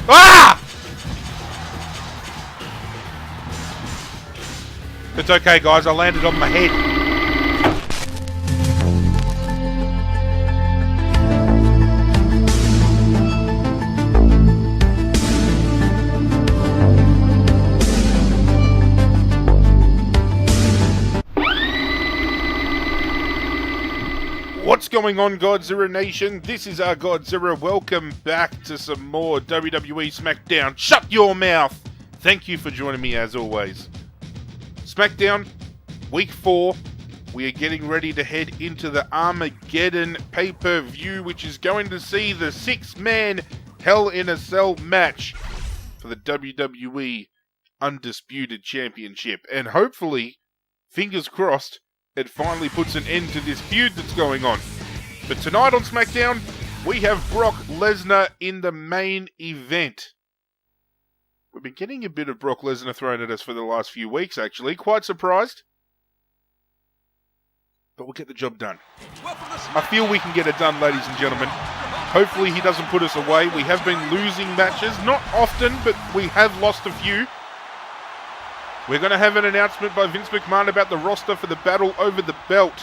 Ah! It's okay, guys. I landed on my head. What's going on, Godzirra Nation? This is ArghGodzirra. Welcome back to some more WWE SmackDown. Shut your mouth! Thank you for joining me as always. SmackDown, Week 4. We are getting ready to head into the Armageddon Pay-Per-View, which is going to see the 6-man Hell in a Cell match for the WWE Undisputed Championship. And hopefully, fingers crossed, it finally puts an end to this feud that's going on. But tonight on SmackDown, we have Brock Lesnar in the main event. We've been getting a bit of Brock Lesnar thrown at us for the last few weeks, actually. Quite surprised. But we'll get the job done. I feel we can get it done, ladies and gentlemen. Hopefully he doesn't put us away. We have been losing matches. Not often, but we have lost a few. We're going to have an announcement by Vince McMahon about the roster for the battle over the belt.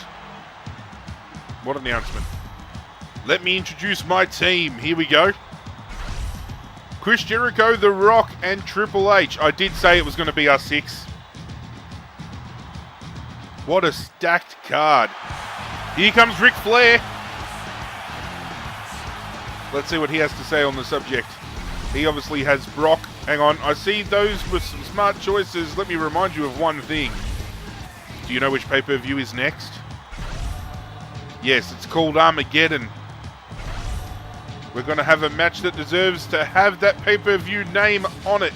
What announcement? Let me introduce my team. Here we go. Chris Jericho, The Rock, and Triple H. I did say it was going to be our 6. What a stacked card. Here comes Ric Flair. Let's see what he has to say on the subject. He obviously has Brock. Hang on, I see those were some smart choices. Let me remind you of one thing. Do you know which pay-per-view is next? Yes, it's called Armageddon. We're going to have a match that deserves to have that pay-per-view name on it.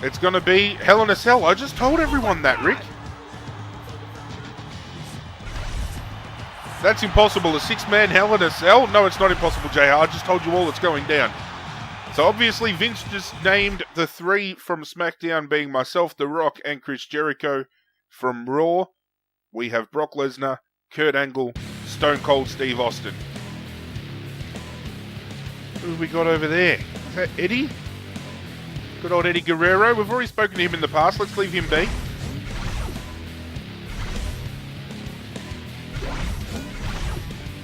It's going to be Hell in a Cell. I just told everyone that, Rick. That's impossible. A 6-man Hell in a Cell? No, it's not impossible, JR. I just told you all it's going down. So obviously Vince just named the 3 from SmackDown being myself, The Rock, and Chris Jericho. From Raw, we have Brock Lesnar, Kurt Angle, Stone Cold Steve Austin. Who have we got over there? Is that Eddie? Good old Eddie Guerrero. We've already spoken to him in the past. Let's leave him be.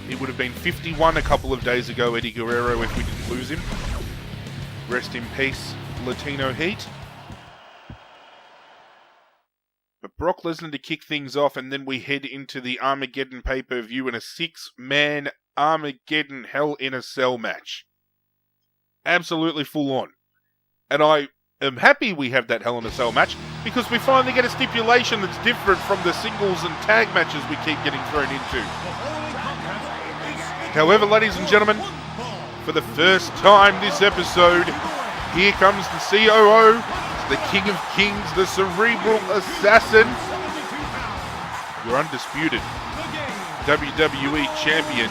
He would have been 51 a couple of days ago, Eddie Guerrero, if we didn't lose him. Rest in peace, Latino Heat. But Brock Lesnar to kick things off, and then we head into the Armageddon pay-per-view in a 6-man Armageddon Hell in a Cell match. Absolutely full on. And I am happy we have that Hell in a Cell match, because we finally get a stipulation that's different from the singles and tag matches we keep getting thrown into. However, ladies and gentlemen, for the first time this episode, here comes the COO, the King of Kings, the Cerebral Assassin, your undisputed WWE Champion,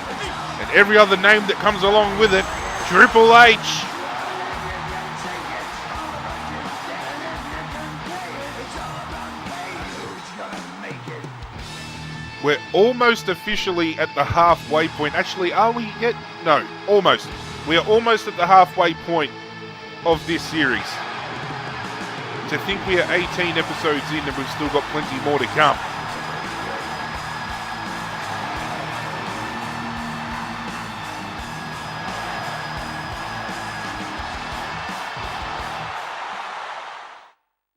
and every other name that comes along with it, Triple H. We're almost officially at the halfway point. Actually, are we yet? No, almost. We are almost at the halfway point of this series. To think we are 18 episodes in and we've still got plenty more to come.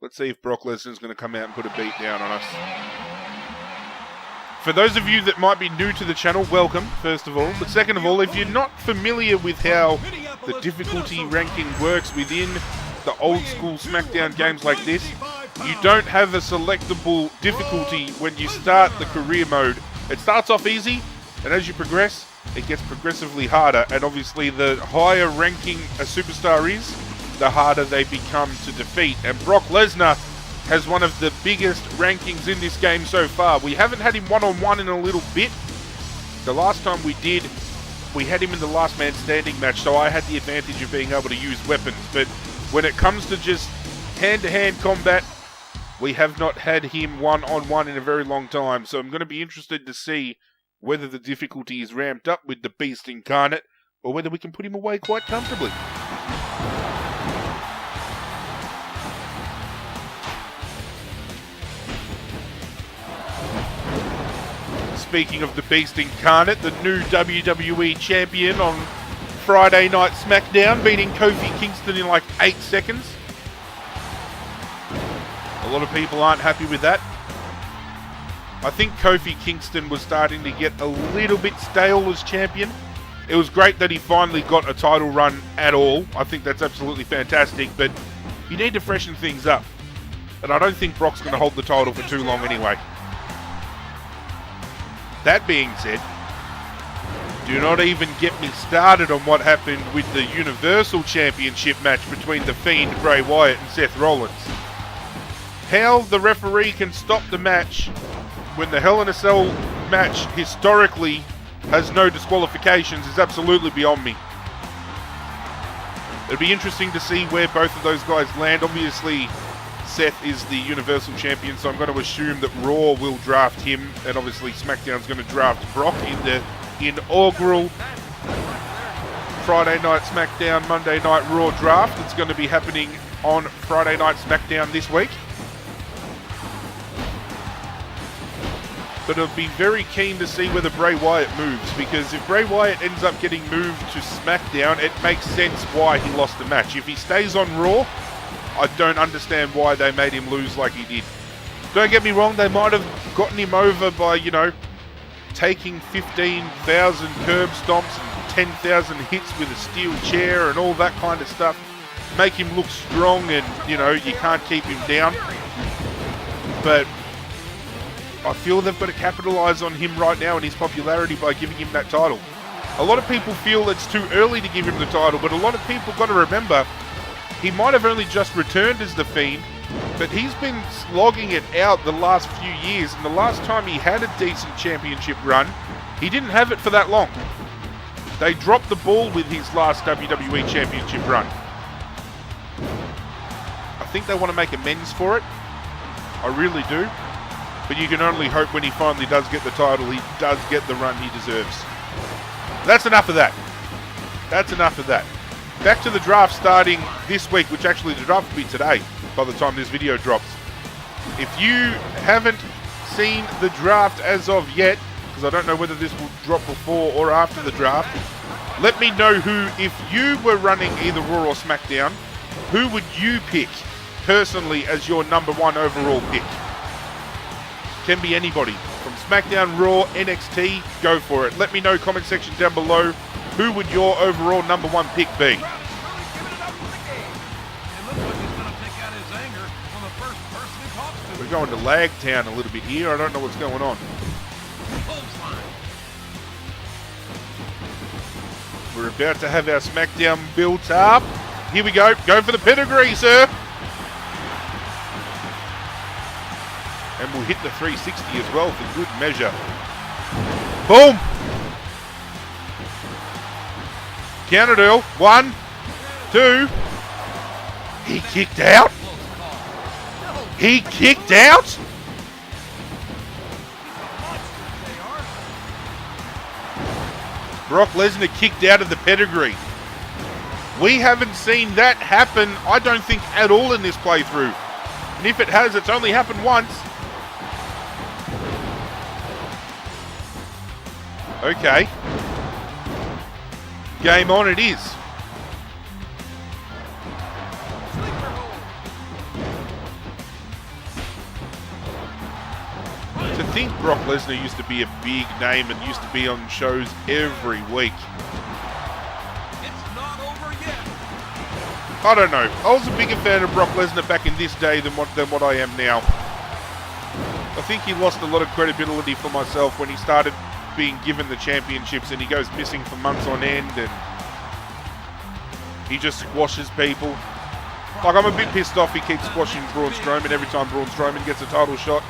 Let's see if Brock Lesnar's going to come out and put a beat down on us. For those of you that might be new to the channel, welcome, first of all. But second of all, if you're not familiar with how the difficulty ranking works within the old school SmackDown games like this, you don't have a selectable difficulty when you start the career mode. It starts off easy, and as you progress, it gets progressively harder. And obviously, the higher ranking a superstar is, the harder they become to defeat. And Brock Lesnar has one of the biggest rankings in this game so far. We haven't had him one-on-one in a little bit. The last time we did, we had him in the last man standing match, so I had the advantage of being able to use weapons. But when it comes to just hand-to-hand combat, we have not had him one-on-one in a very long time. So I'm going to be interested to see whether the difficulty is ramped up with the Beast Incarnate, or whether we can put him away quite comfortably. Speaking of the Beast Incarnate, the new WWE Champion on Friday Night SmackDown, beating Kofi Kingston in like 8 seconds. A lot of people aren't happy with that. I think Kofi Kingston was starting to get a little bit stale as champion. It was great that he finally got a title run at all. I think that's absolutely fantastic, but you need to freshen things up. And I don't think Brock's going to hold the title for too long anyway. That being said, do not even get me started on what happened with the Universal Championship match between The Fiend, Bray Wyatt and Seth Rollins. How the referee can stop the match when the Hell in a Cell match historically has no disqualifications is absolutely beyond me. It'd be interesting to see where both of those guys land. Obviously, Seth is the Universal Champion, so I'm going to assume that Raw will draft him, and obviously SmackDown's going to draft Brock in the inaugural Friday Night SmackDown, Monday Night Raw draft. It's going to be happening on Friday Night SmackDown this week. But I'll be very keen to see whether Bray Wyatt moves, because if Bray Wyatt ends up getting moved to SmackDown, it makes sense why he lost the match. If he stays on Raw, I don't understand why they made him lose like he did. Don't get me wrong, they might have gotten him over by, you know, taking 15,000 curb stomps and 10,000 hits with a steel chair and all that kind of stuff. Make him look strong and, you know, you can't keep him down. But I feel they've got to capitalise on him right now and his popularity by giving him that title. A lot of people feel it's too early to give him the title, but a lot of people got to remember he might have only just returned as The Fiend, but he's been slogging it out the last few years, and the last time he had a decent championship run, he didn't have it for that long. They dropped the ball with his last WWE Championship run. I think they want to make amends for it. I really do. But you can only hope when he finally does get the title, he does get the run he deserves. That's enough of that. That's enough of that. Back to the draft starting this week, which actually the draft will be today by the time this video drops. If you haven't seen the draft as of yet, because I don't know whether this will drop before or after the draft, let me know who, if you were running either Raw or SmackDown, who would you pick personally as your #1 overall pick? Can be anybody. From SmackDown, Raw, NXT, go for it. Let me know, comment section down below, who would your overall #1 pick be? We're going to Lag Town a little bit here. I don't know what's going on. We're about to have our SmackDown built up. Here we go. Go for the pedigree, sir. And we'll hit the 360 as well for good measure. Boom. Counter-deal. 1, 2. He kicked out. He kicked out. Brock Lesnar kicked out of the pedigree. We haven't seen that happen, I don't think, at all in this playthrough. And if it has, it's only happened once. Okay. Game on it is. To think Brock Lesnar used to be a big name and used to be on shows every week. I don't know. I was a bigger fan of Brock Lesnar back in this day than what I am now. I think he lost a lot of credibility for myself when he started being given the championships and he goes missing for months on end and he just squashes people. Like, I'm a bit pissed off he keeps squashing Braun Strowman every time Braun Strowman gets a title shot.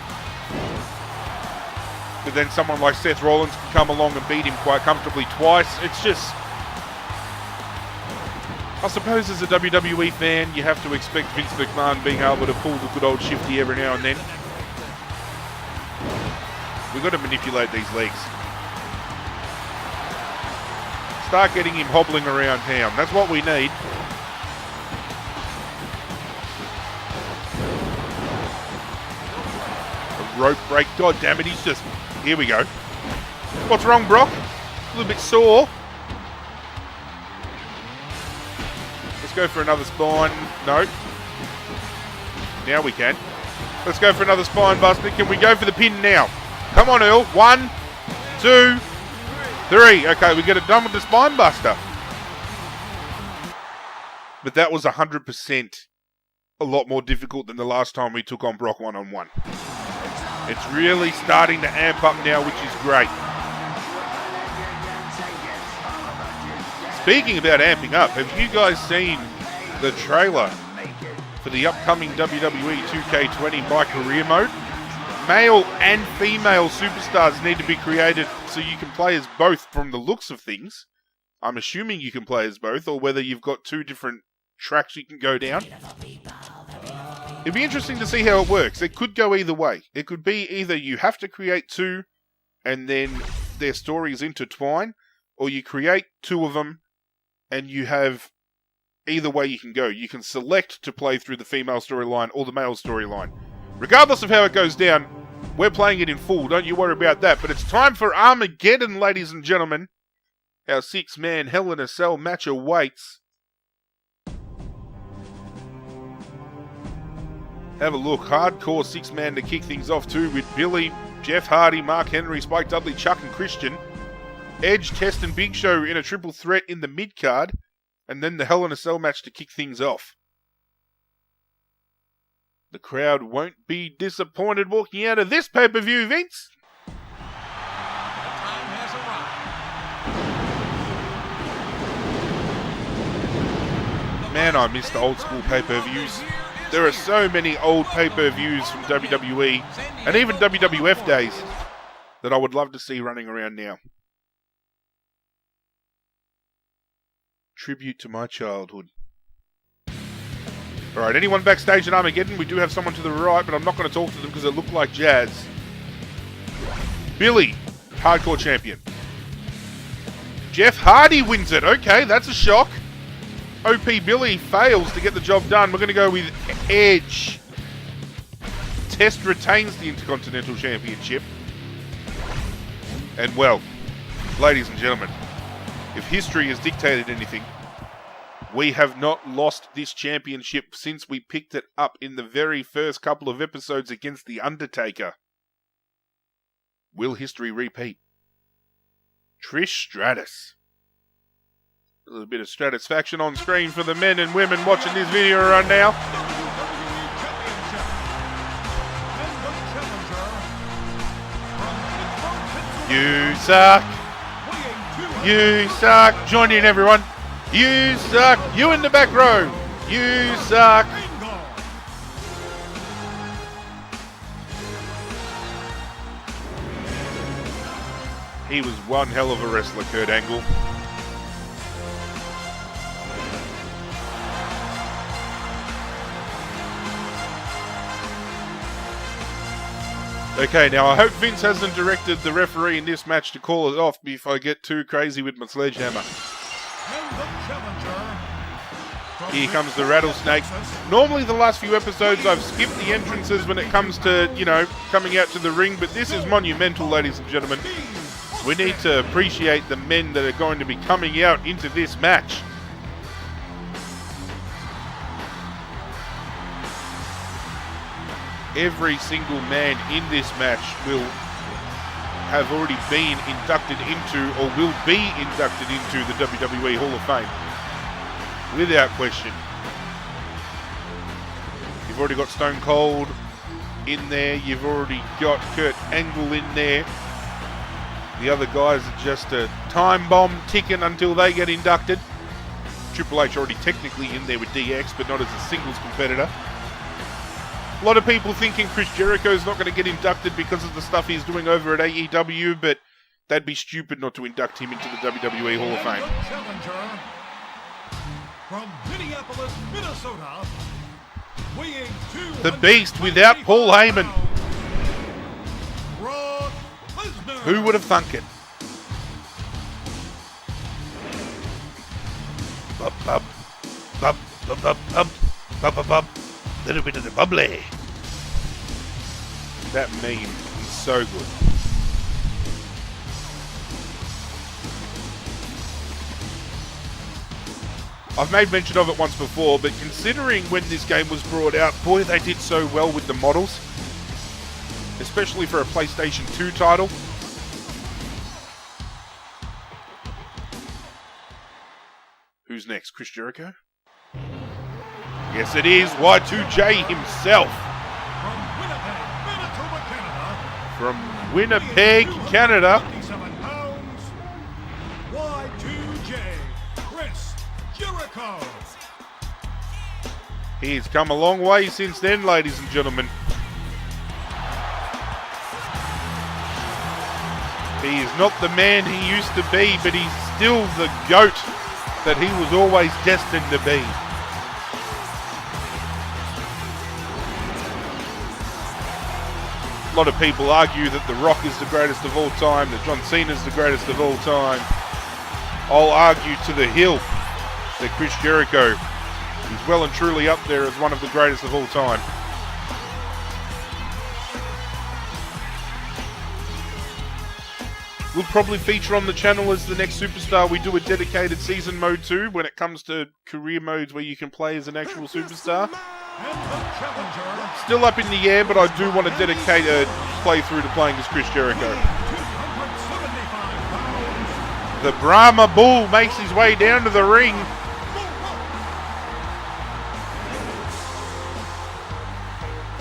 But then someone like Seth Rollins can come along and beat him quite comfortably twice. It's just... I suppose as a WWE fan, you have to expect Vince McMahon being able to pull the good old shifty every now and then. We've got to manipulate these legs. Start getting him hobbling around town. That's what we need. rope break. God damn it, he's just... Here we go. What's wrong, Brock? A little bit sore. Let's go for another spine. No. Now we can. Let's go for another spine buster. Can we go for the pin now? Come on, Earl. 1, 2, 3. Okay, we get it done with the spine buster. But that was 100% a lot more difficult than the last time we took on Brock one-on-one. It's really starting to amp up now, which is great. Speaking about amping up, have you guys seen the trailer for the upcoming WWE 2K20 My Career Mode? Male and female superstars need to be created so you can play as both from the looks of things. I'm assuming you can play as both, or whether you've got two different tracks you can go down. It'd be interesting to see how it works. It could go either way. It could be either you have to create two and then their stories intertwine, or you create two of them and you have... Either way you can go. You can select to play through the female storyline or the male storyline. Regardless of how it goes down, we're playing it in full. Don't you worry about that. But it's time for Armageddon, ladies and gentlemen. Our 6-man Hell in a Cell match awaits. Have a look. Hardcore 6-man to kick things off too, with Billy, Jeff Hardy, Mark Henry, Spike Dudley, Chuck and Christian. Edge, Test and Big Show in a triple threat in the mid-card. And then the Hell in a Cell match to kick things off. The crowd won't be disappointed walking out of this pay-per-view, Vince. The time has arrived. Man, I miss the old school pay-per-views. There are so many old pay-per-views from WWE and even WWF days that I would love to see running around now. Tribute to my childhood. Alright, anyone backstage at Armageddon? We do have someone to the right, but I'm not going to talk to them because they look like Jazz. Billy, hardcore champion. Jeff Hardy wins it. Okay, that's a shock. OP Billy fails to get the job done. We're going to go with Edge. Test retains the Intercontinental Championship. And well, ladies and gentlemen, if history has dictated anything, we have not lost this championship since we picked it up in the very first couple of episodes against The Undertaker. Will history repeat? Trish Stratus. A little bit of Stratusfaction on screen for the men and women watching this video right now. You suck. You suck. Join in, everyone. You suck. You in the back row. You suck. He was one hell of a wrestler, Kurt Angle. Okay, now I hope Vince hasn't directed the referee in this match to call it off before I get too crazy with my sledgehammer. Here comes the rattlesnake. Normally the last few episodes I've skipped the entrances when it comes to, you know, coming out to the ring, but this is monumental, ladies and gentlemen. We need to appreciate the men that are going to be coming out into this match. Every single man in this match will have already been inducted into, or will be inducted into, the WWE Hall of Fame. Without question. You've already got Stone Cold in there. You've already got Kurt Angle in there. The other guys are just a time bomb ticking until they get inducted. Triple H already technically in there with DX, but not as a singles competitor. A lot of people thinking Chris Jericho's not going to get inducted because of the stuff he's doing over at AEW, but they'd be stupid not to induct him into the WWE Hall of Fame. Challenger from Minneapolis, Minnesota, weighing 200 The Beast without Paul Heyman. Brock Lesnar. Who would have thunk it? Bub, bub, bub, bub, bub, bub, bub, bub, bub. Little bit of the bubbly. That meme is so good. I've made mention of it once before, but considering when this game was brought out, boy, they did so well with the models. Especially for a PlayStation 2 title. Who's next? Chris Jericho? Yes, it is. Y2J himself. From Winnipeg, Canada. 57 pounds, Y2J, Chris Jericho. He's come a long way since then, ladies and gentlemen. He is not the man he used to be, but he's still the GOAT that he was always destined to be. A lot of people argue that The Rock is the greatest of all time, that John Cena is the greatest of all time. I'll argue to the hill that Chris Jericho is well and truly up there as one of the greatest of all time. Will probably feature on the channel as the next superstar. We do a dedicated season mode too when it comes to career modes where you can play as an actual superstar. Still up in the air, but I do want to dedicate a playthrough to playing as Chris Jericho. The Brahma Bull makes his way down to the ring.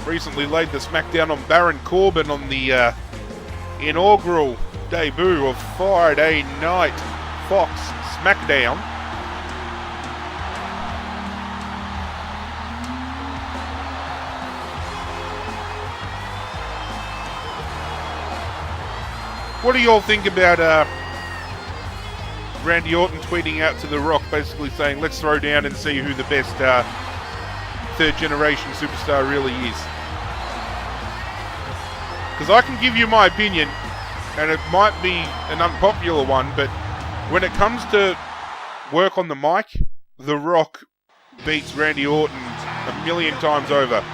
Recently laid the smackdown on Baron Corbin on the inaugural debut of Friday Night Fox SmackDown. What do you all think about Randy Orton tweeting out to The Rock basically saying, let's throw down and see who the best third generation superstar really is? Because I can give you my opinion, and it might be an unpopular one, but when it comes to work on the mic, The Rock beats Randy Orton a million times over.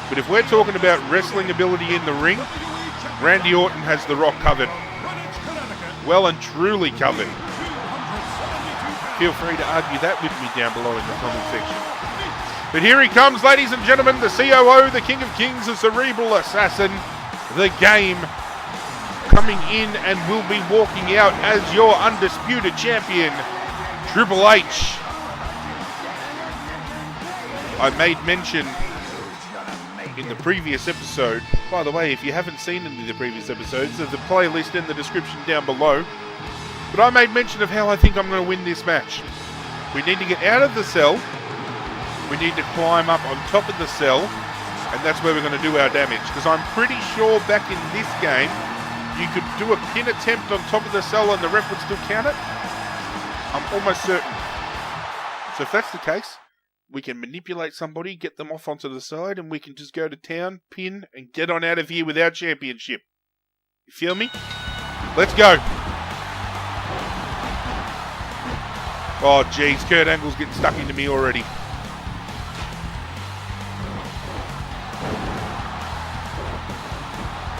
But if we're talking about wrestling ability in the ring, Randy Orton has The Rock covered. Well and truly covered. Feel free to argue that with me down below in the comment section. But here he comes, ladies and gentlemen, the COO, the King of Kings, the Cerebral Assassin, the Game, coming in and will be walking out as your Undisputed Champion, Triple H. I made mention in the previous episode, by the way, if you haven't seen any of the previous episodes, there's a playlist in the description down below, but I made mention of how I think I'm going to win this match. We need to get out of the cell, we need to climb up on top of the cell, and that's where we're going to do our damage, because I'm pretty sure back in this game, you could do a pin attempt on top of the cell and the ref would still count it. I'm almost certain. So if that's the case, we can manipulate somebody, get them off onto the side, and we can just go to town, pin, and get on out of here with our championship. You feel me? Let's go. Oh, jeez, Kurt Angle's getting stuck into me already.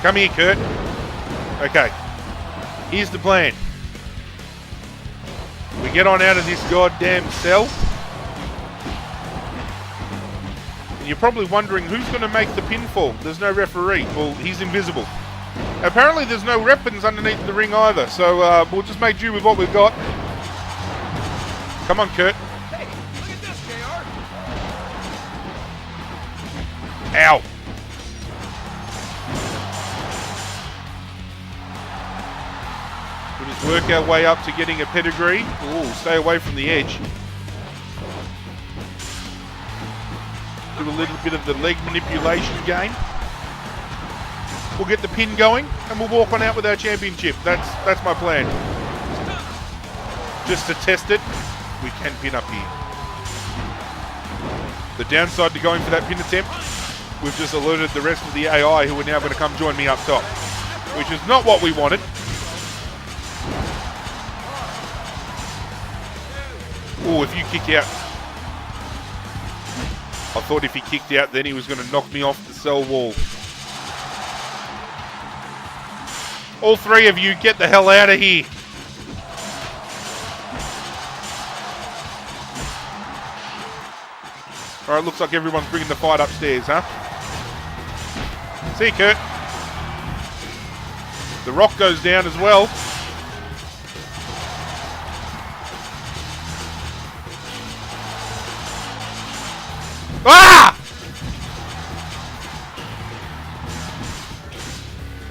Come here, Kurt. Okay. Here's the plan. We get on out of this goddamn cell. And you're probably wondering who's going to make the pinfall. There's no referee. Well, he's invisible. Apparently there's no weapons underneath the ring either, so we'll just make do with what we've got. Come on, Kurt. Hey, look at this, JR. Ow. We'll just work our way up to getting a pedigree. Ooh, stay away from the edge. Do a little bit of the leg manipulation game. We'll get the pin going and we'll walk on out with our championship. That's my plan. Just to test it, we can pin up here. The downside to going for that pin attempt, we've just alerted the rest of the AI who are now going to come join me up top, which is not what we wanted. Oh, if you kick out. I thought if he kicked out, then he was going to knock me off the cell wall. All three of you, get the hell out of here. All right, looks like everyone's bringing the fight upstairs, huh? See you, Kurt. The Rock goes down as well. Ah!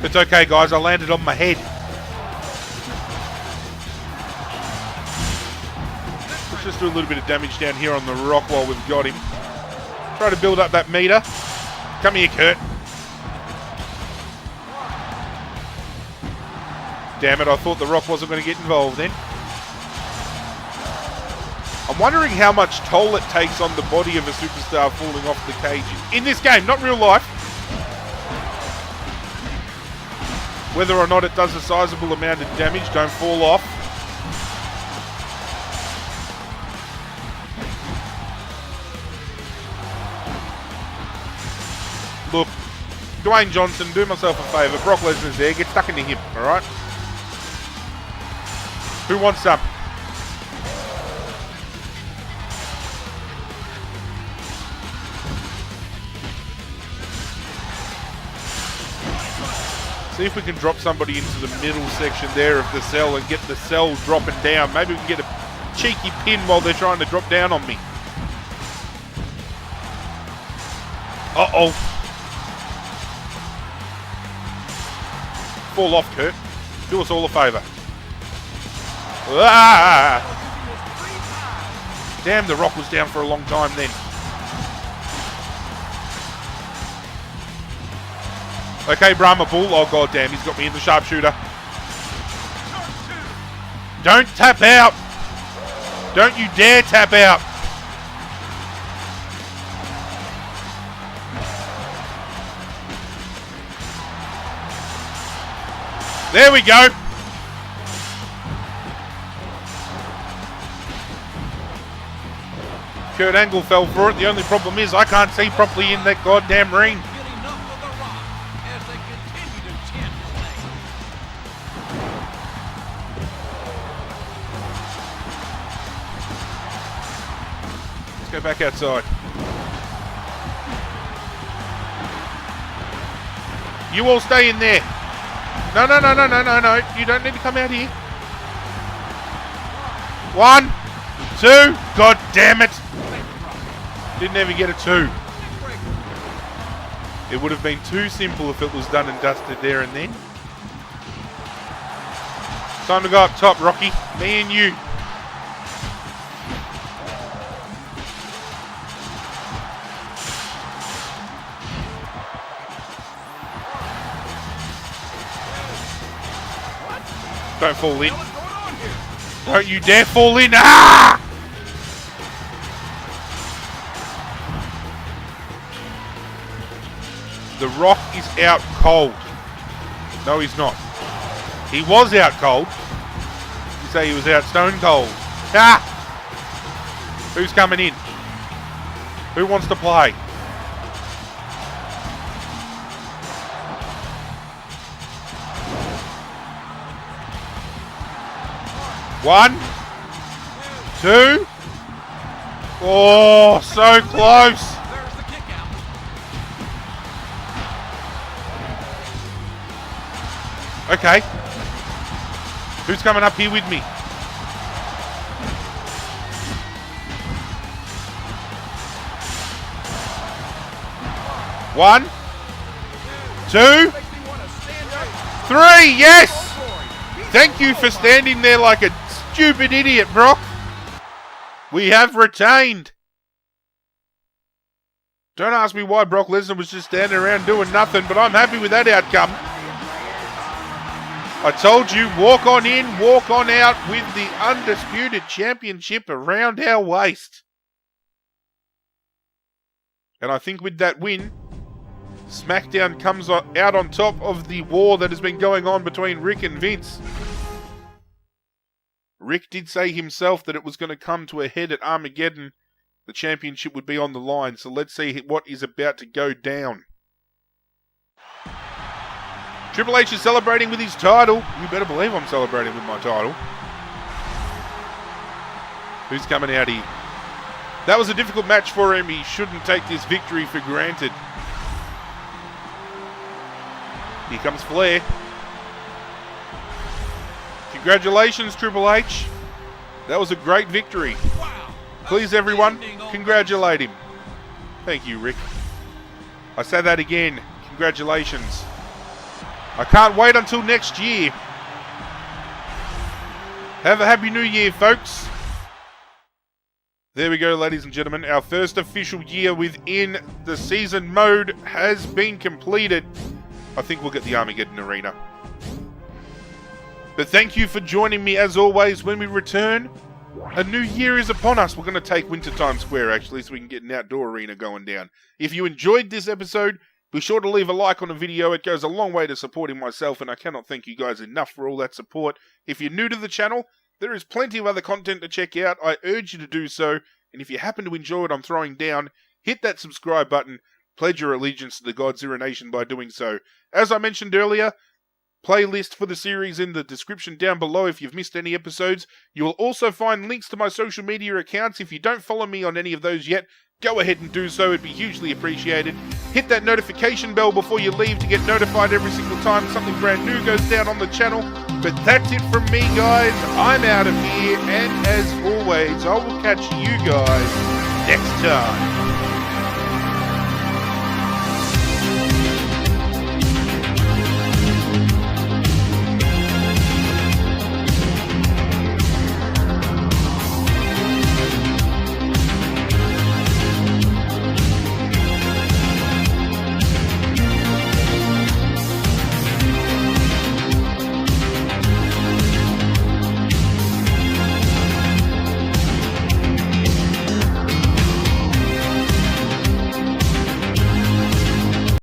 It's okay, guys. I landed on my head. Let's just do a little bit of damage down here on the Rock while we've got him. Try to build up that meter. Come here, Kurt. Damn it, I thought the Rock wasn't going to get involved then. I'm wondering how much toll it takes on the body of a superstar falling off the cage in this game, not real life. Whether or not it does a sizable amount of damage, don't fall off. Look, Dwayne Johnson, do myself a favour. Brock Lesnar's there, get stuck into him, alright? Who wants some? See if we can drop somebody into the middle section there of the cell and get the cell dropping down. Maybe we can get a cheeky pin while they're trying to drop down on me. Uh-oh. Fall off, Kurt. Do us all a favour. Ah! Damn, the Rock was down for a long time then. Okay, Brahma Bull. Oh, goddamn, he's got me in the sharpshooter. Don't tap out. Don't you dare tap out. There we go. Kurt Angle fell for it. The only problem is I can't see properly in that goddamn ring. Let's go back outside. You all stay in there. No. You don't need to come out here. 1, 2. God damn it. Didn't even get a 2. It would have been too simple if it was done and dusted there and then. Time to go up top, Rocky. Me and you. Don't fall in. Don't you dare fall in. Ah! The Rock is out cold. No, he's not. He was out cold. You say he was out stone cold. Ah! Who's coming in? Who wants to play? One, 2. Oh, so close. There's the kick out. Okay. Who's coming up here with me? One, 2, 3. Yes. Thank you for standing there like a stupid idiot, Brock. We have retained. Don't ask me why Brock Lesnar was just standing around doing nothing, but I'm happy with that outcome. I told you, walk on in, walk on out with the Undisputed Championship around our waist. And I think with that win, SmackDown comes out on top of the war that has been going on between Rick and Vince. Rick did say himself that it was going to come to a head at Armageddon. The championship would be on the line, so let's see what is about to go down. Triple H is celebrating with his title. You better believe I'm celebrating with my title. Who's coming out here? That was a difficult match for him. He shouldn't take this victory for granted. Here comes Flair. Congratulations, Triple H. That was a great victory. Please, everyone, congratulate him. Thank you, Rick. I say that again. Congratulations. I can't wait until next year. Have a happy new year, folks. There we go, ladies and gentlemen. Our first official year within the season mode has been completed. I think we'll get the Armageddon Arena. But thank you for joining me as always. When we return, a new year is upon us. We're going to take Wintertime Square actually so we can get an outdoor arena going down. If you enjoyed this episode, be sure to leave a like on the video. It goes a long way to supporting myself and I cannot thank you guys enough for all that support. If you're new to the channel, there is plenty of other content to check out. I urge you to do so. And if you happen to enjoy what I'm throwing down, hit that subscribe button. Pledge your allegiance to the Godzirra Nation by doing so. As I mentioned earlier, playlist for the series in the description down below if you've missed any episodes. You will also find links to my social media accounts. If you don't follow me on any of those yet, go ahead and do so. It'd be hugely appreciated. Hit that notification bell before you leave to get notified every single time something brand new goes down on the channel. But that's it from me, guys. I'm out of here. And as always, I will catch you guys next time.